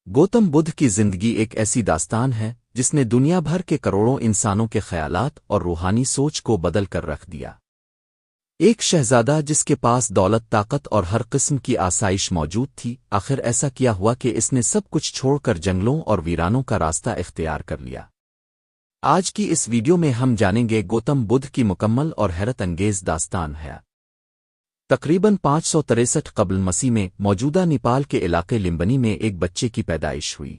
گوتم بدھ کی زندگی ایک ایسی داستان ہے جس نے دنیا بھر کے کروڑوں انسانوں کے خیالات اور روحانی سوچ کو بدل کر رکھ دیا۔ ایک شہزادہ جس کے پاس دولت، طاقت اور ہر قسم کی آسائش موجود تھی، آخر ایسا کیا ہوا کہ اس نے سب کچھ چھوڑ کر جنگلوں اور ویرانوں کا راستہ اختیار کر لیا۔ آج کی اس ویڈیو میں ہم جانیں گے گوتم بدھ کی مکمل اور حیرت انگیز داستان ہے۔ تقریباً 563 قبل مسیح میں موجودہ نیپال کے علاقے لمبنی میں ایک بچے کی پیدائش ہوئی۔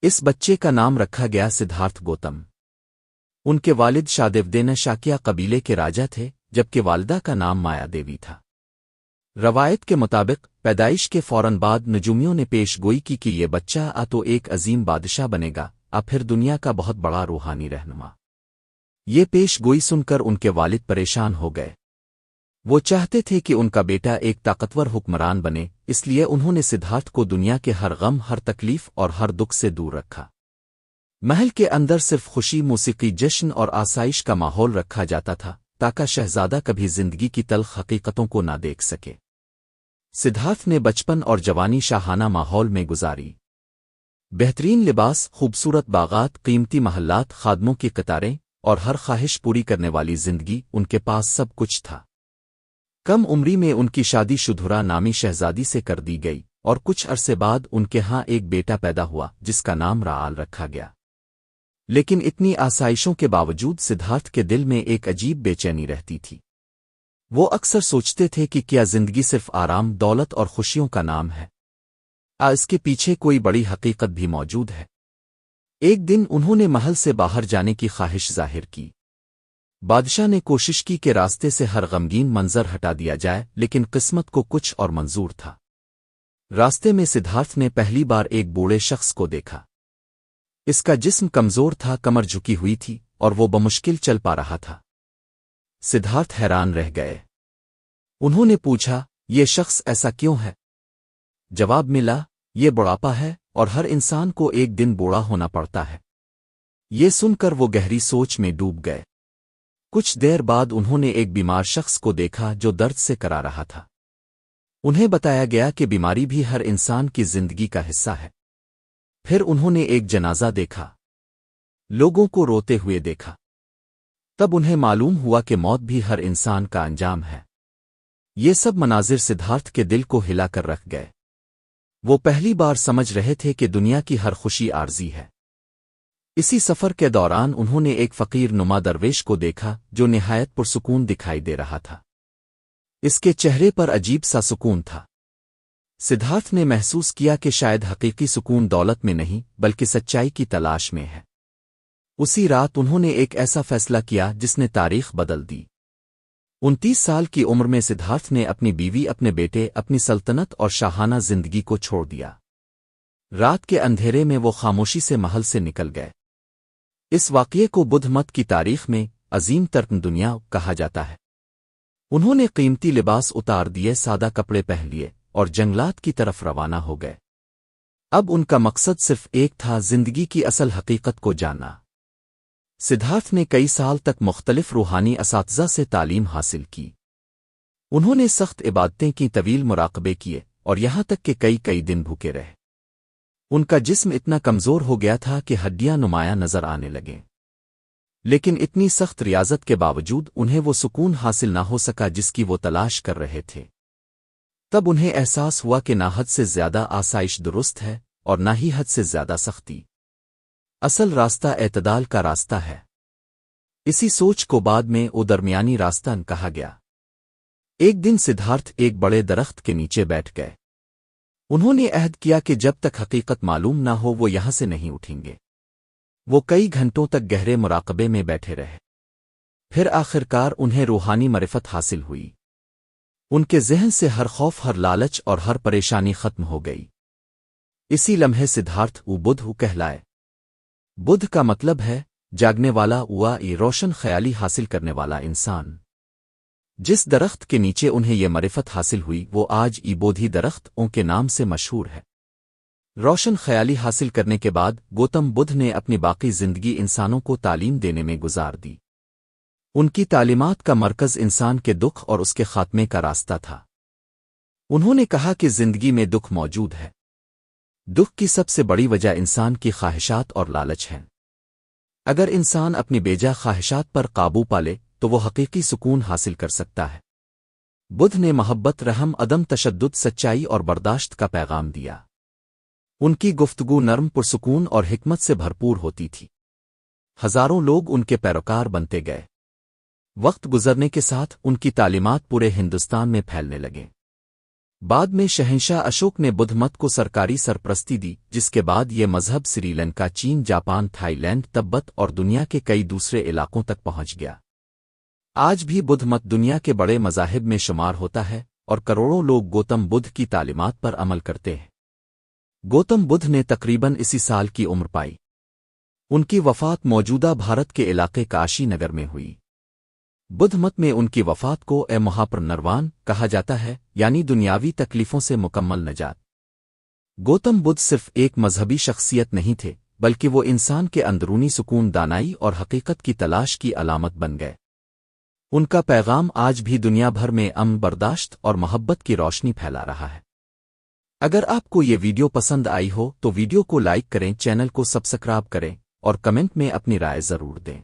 اس بچے کا نام رکھا گیا سدھارتھ گوتم۔ ان کے والد شادیودین شاکیا قبیلے کے راجا تھے، جبکہ والدہ کا نام مایا دیوی تھا۔ روایت کے مطابق پیدائش کے فوراً بعد نجومیوں نے پیش گوئی کی کہ یہ بچہ تو ایک عظیم بادشاہ بنے گا، پھر دنیا کا بہت بڑا روحانی رہنما۔ یہ پیش گوئی سن کر ان کے والد پریشان ہو گئے۔ وہ چاہتے تھے کہ ان کا بیٹا ایک طاقتور حکمران بنے، اس لیے انہوں نے سدھارتھ کو دنیا کے ہر غم، ہر تکلیف اور ہر دکھ سے دور رکھا۔ محل کے اندر صرف خوشی، موسیقی، جشن اور آسائش کا ماحول رکھا جاتا تھا تاکہ شہزادہ کبھی زندگی کی تلخ حقیقتوں کو نہ دیکھ سکے۔ سدھارتھ نے بچپن اور جوانی شاہانہ ماحول میں گزاری۔ بہترین لباس، خوبصورت باغات، قیمتی محلات، خادموں کی قطاریں اور ہر خواہش پوری کرنے والی زندگی، ان کے پاس سب کچھ تھا۔ کم عمری میں ان کی شادی شدھرا نامی شہزادی سے کر دی گئی، اور کچھ عرصے بعد ان کے ہاں ایک بیٹا پیدا ہوا جس کا نام رعال رکھا گیا۔ لیکن اتنی آسائشوں کے باوجود سدھارتھ کے دل میں ایک عجیب بے چینی رہتی تھی۔ وہ اکثر سوچتے تھے کہ کیا زندگی صرف آرام، دولت اور خوشیوں کا نام ہے؟ اس کے پیچھے کوئی بڑی حقیقت بھی موجود ہے۔ ایک دن انہوں نے محل سے باہر جانے کی خواہش ظاہر کی۔ بادشاہ نے کوشش کی کہ راستے سے ہر غمگین منظر ہٹا دیا جائے، لیکن قسمت کو کچھ اور منظور تھا۔ راستے میں سدھارتھ نے پہلی بار ایک بوڑھے شخص کو دیکھا۔ اس کا جسم کمزور تھا، کمر جھکی ہوئی تھی اور وہ بمشکل چل پا رہا تھا۔ سدھارتھ حیران رہ گئے۔ انہوں نے پوچھا، یہ شخص ایسا کیوں ہے؟ جواب ملا، یہ بڑھاپا ہے اور ہر انسان کو ایک دن بوڑھا ہونا پڑتا ہے۔ یہ سن کر وہ گہری سوچ میں ڈوب گئے۔ کچھ دیر بعد انہوں نے ایک بیمار شخص کو دیکھا جو درد سے کرا رہا تھا۔ انہیں بتایا گیا کہ بیماری بھی ہر انسان کی زندگی کا حصہ ہے۔ پھر انہوں نے ایک جنازہ دیکھا، لوگوں کو روتے ہوئے دیکھا۔ تب انہیں معلوم ہوا کہ موت بھی ہر انسان کا انجام ہے۔ یہ سب مناظر سدھارتھ کے دل کو ہلا کر رکھ گئے۔ وہ پہلی بار سمجھ رہے تھے کہ دنیا کی ہر خوشی عارضی ہے۔ اسی سفر کے دوران انہوں نے ایک فقیر نما درویش کو دیکھا جو نہایت پرسکون دکھائی دے رہا تھا۔ اس کے چہرے پر عجیب سا سکون تھا۔ سدھارتھ نے محسوس کیا کہ شاید حقیقی سکون دولت میں نہیں بلکہ سچائی کی تلاش میں ہے۔ اسی رات انہوں نے ایک ایسا فیصلہ کیا جس نے تاریخ بدل دی۔ 29 سال کی عمر میں سدھارتھ نے اپنی بیوی، اپنے بیٹے، اپنی سلطنت اور شاہانہ زندگی کو چھوڑ دیا۔ رات کے اندھیرے میں وہ خاموشی سے محل سے نکل گئے۔ اس واقعے کو بدھ مت کی تاریخ میں عظیم ترک دنیا کہا جاتا ہے۔ انہوں نے قیمتی لباس اتار دیے، سادہ کپڑے پہن لیے اور جنگلات کی طرف روانہ ہو گئے۔ اب ان کا مقصد صرف ایک تھا، زندگی کی اصل حقیقت کو جاننا۔ سدھارتھ نے کئی سال تک مختلف روحانی اساتذہ سے تعلیم حاصل کی۔ انہوں نے سخت عبادتیں کی، طویل مراقبے کیے اور یہاں تک کہ کئی دن بھوکے رہے۔ ان کا جسم اتنا کمزور ہو گیا تھا کہ ہڈیاں نمایاں نظر آنے لگیں۔ لیکن اتنی سخت ریاضت کے باوجود انہیں وہ سکون حاصل نہ ہو سکا جس کی وہ تلاش کر رہے تھے۔ تب انہیں احساس ہوا کہ نہ حد سے زیادہ آسائش درست ہے اور نہ ہی حد سے زیادہ سختی۔ اصل راستہ اعتدال کا راستہ ہے۔ اسی سوچ کو بعد میں وہ درمیانی راستہ کہا گیا۔ ایک دن سدھارتھ ایک بڑے درخت کے نیچے بیٹھ گئے۔ انہوں نے عہد کیا کہ جب تک حقیقت معلوم نہ ہو وہ یہاں سے نہیں اٹھیں گے۔ وہ کئی گھنٹوں تک گہرے مراقبے میں بیٹھے رہے۔ پھر آخرکار انہیں روحانی معرفت حاصل ہوئی۔ ان کے ذہن سے ہر خوف، ہر لالچ اور ہر پریشانی ختم ہو گئی۔ اسی لمحے سدھارتھ بدھ کہلائے۔ بدھ کا مطلب ہے جاگنے والا، روشن خیالی حاصل کرنے والا انسان۔ جس درخت کے نیچے انہیں یہ معرفت حاصل ہوئی وہ آج بودھی درخت ان کے نام سے مشہور ہے۔ روشن خیالی حاصل کرنے کے بعد گوتم بدھ نے اپنی باقی زندگی انسانوں کو تعلیم دینے میں گزار دی۔ ان کی تعلیمات کا مرکز انسان کے دکھ اور اس کے خاتمے کا راستہ تھا۔ انہوں نے کہا کہ زندگی میں دکھ موجود ہے، دکھ کی سب سے بڑی وجہ انسان کی خواہشات اور لالچ ہیں۔ اگر انسان اپنی بیجا خواہشات پر قابو پالے تو وہ حقیقی سکون حاصل کر سکتا ہے۔ بدھ نے محبت، رحم، عدم تشدد، سچائی اور برداشت کا پیغام دیا۔ ان کی گفتگو نرم، پرسکون اور حکمت سے بھرپور ہوتی تھی۔ ہزاروں لوگ ان کے پیروکار بنتے گئے۔ وقت گزرنے کے ساتھ ان کی تعلیمات پورے ہندوستان میں پھیلنے لگیں۔ بعد میں شہنشاہ اشوک نے بدھ مت کو سرکاری سرپرستی دی، جس کے بعد یہ مذہب سری لنکا، چین، جاپان، تھائی لینڈ، تبت اور دنیا کے کئی دوسرے علاقوں تک پہنچ گیا۔ آج بھی بدھ مت دنیا کے بڑے مذاہب میں شمار ہوتا ہے اور کروڑوں لوگ گوتم بدھ کی تعلیمات پر عمل کرتے ہیں۔ گوتم بدھ نے تقریباً اسی سال کی عمر پائی۔ ان کی وفات موجودہ بھارت کے علاقے کاشی نگر میں ہوئی۔ بدھ مت میں ان کی وفات کو مہاپر نروان کہا جاتا ہے، یعنی دنیاوی تکلیفوں سے مکمل نجات۔ گوتم بدھ صرف ایک مذہبی شخصیت نہیں تھے، بلکہ وہ انسان کے اندرونی سکون، دانائی اور حقیقت کی تلاش کی علامت بن گئے۔ ان کا پیغام آج بھی دنیا بھر میں امن، برداشت اور محبت کی روشنی پھیلا رہا ہے۔ اگر آپ کو یہ ویڈیو پسند آئی ہو تو ویڈیو کو لائک کریں، چینل کو سبسکرائب کریں اور کمنٹ میں اپنی رائے ضرور دیں۔